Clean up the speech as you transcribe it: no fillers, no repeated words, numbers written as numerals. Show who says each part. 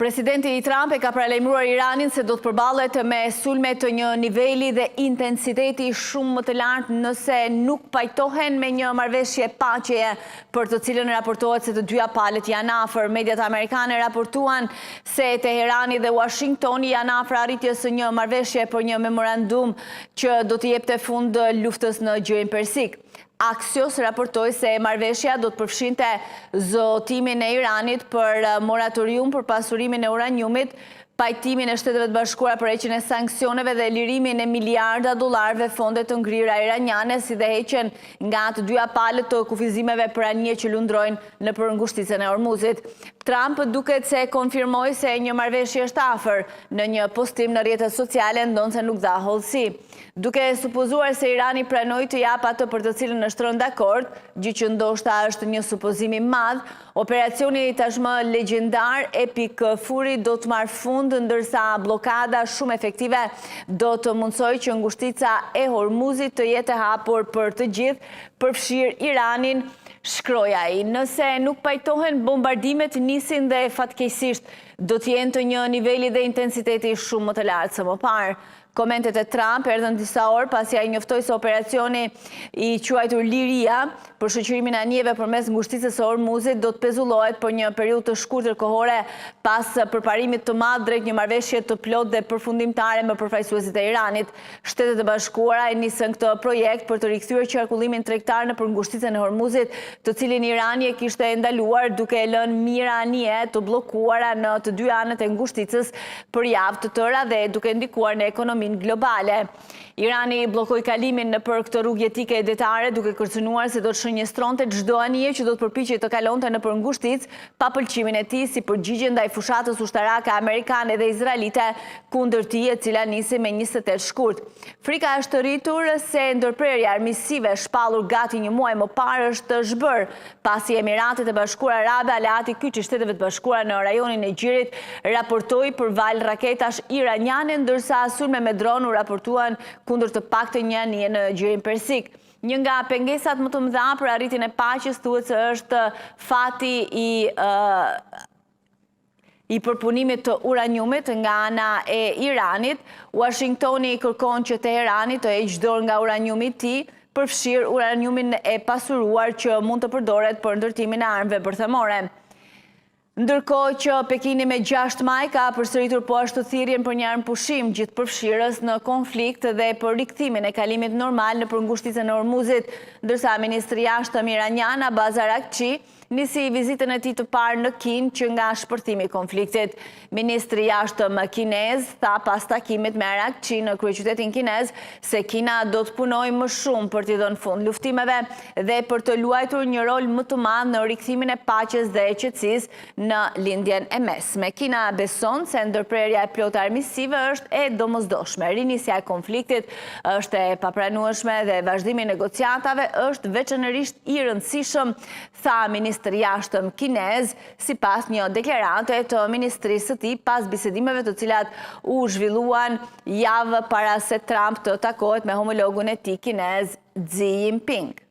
Speaker 1: Presidenti Trump e ka paralajmëruar Iranin se do të përballet me sulme të një niveli dhe intensiteti shumë më të lartë nëse nuk pajtohen me një marrëveshje paqeje, për të cilën raportohet se të dyja palët janë afër. Mediat amerikane raportuan se Teherani dhe Washingtoni janë afër arritjes së një marrëveshje për një memorandum që do të jepte fund luftës në Gjurin Persik. Axios raportoi se marrëveshja do të përfshinte zotimin e Iranit për moratorium për pasurimin e uraniumit, pajtimin e Shteteve të Bashkuara për heqjen e sanksioneve dhe lirimin e miliarda dollarëve fonde të ngrira iraniane, si dhe heqjen nga të dyja palët të kufizimeve për anije që lundrojnë në ngushticën e Hormuzit. Trump duket se konfirmoi se një marrëveshje është afër në një postim në rrjetet sociale, ndonse nuk dha hollësi. Duke supozuar se Irani pranoi të jap atë për të cilën është rënë dakord, gjë që ndoshta është një supozim i madh, operacioni tashmë legjendar Epic Fury do të marrë fund, ndërsa blokada shumë efektive do të mundsojë që ngushtica e Hormuzit të jetë e hapur për të gjithë, përfshirë Iranin, shkroi ai. Nëse nuk pajtohen, bombardimet nisin dhe fatkeqësisht do të jenë të një niveli dhe intensiteti shumë më të lartë se më parë. Komentet e Trump erdhën disa orë pasi ai njoftoi se operacioni i quajtur Liria për shoqërimin e anijeve përmes ngushticës së Hormuzit do të pezullohet për një periudhë të shkurtër kohore pas përparimit të madh drejt një marrëveshje të plotë dhe përfundimtare me përfaqësuesit e Iranit. Shtetet e Bashkuara e nisën këtë projekt për të rikthyer qarkullimin tregtar nëpër ngushticën e Hormuzit, të cilin Irani e kishte ndaluar duke lënë mijëra anije të bllokuara në të dy anët e ngushticës për javë të tëra dhe duke ndikuar në ekonominë globale. Irani bllokoi kalimin nëpër këtë rrugë jetike e detare, duke kërcënuar se do të shënjestronte çdo anije që do të përpiqej të kalonte nëpër ngushticë pa pëlqimin e tij si përgjigje ndaj fushatës ushtarake amerikane dhe izraelite kundër tij, e cila nisi me 28 shkurt. Frika është rritur se ndërprerja armiqësive shpallur gati një muaj më parë është zhbër, pasi Emiratet e Bashkuara Arabe, aleati kyç i Shteteve të Bashkuara në rajonin e Gjirit, raportoi për val raketash iraniane, ndërsa sulme me dron u raportuan kundër të paktën një anije në Gjurin Persik. Një nga pengesat më të mëdha për arritjen e paqes thuhet se është fati i përpunimit të uraniumit nga ana e Iranit. Washingtoni kërkon që Teherani të heqë dorë nga uraniumi i tij, përfshirë uraniumin e pasuruar që mund të përdoret për ndërtimin e armëve bërthamore. Ndërkohë që Pekini me 6 maj ka përsëritur poashtu thirrjen për një armëpushim gjithëpërfshirës në konflikt dhe për rikthimin e kalimit normal nëpër ngushticën e Hormuzit, ndërsa ministri i jashtëm iranian Abbas Araghchi nisi vizitën e tij të parë në Kinë që nga shpërthimi i konfliktit. Ministri i jashtëm kinez tha pas takimit me Araghchi në kryeqytetin kinez se Kina do të punojë më shumë për t'i dhënë fund luftimeve dhe për të luajtur një rol më të madh në rikthimin e paqes dhe qetësisë në lindjen e mesme. Kina beson se ndërprerja e plotë armiqësive është e domosdoshme. Rinisja e konfliktit është e papranueshme dhe vazhdimi i negociatave është veçanërisht i rëndësishëm, tha ministri i jashtëm kinez, sipas një deklarate të ministrisë së tij pas bisedimeve të cilat u zhvilluan javë para se Trump të takohet me homologun e tij kinez Xi Jinping.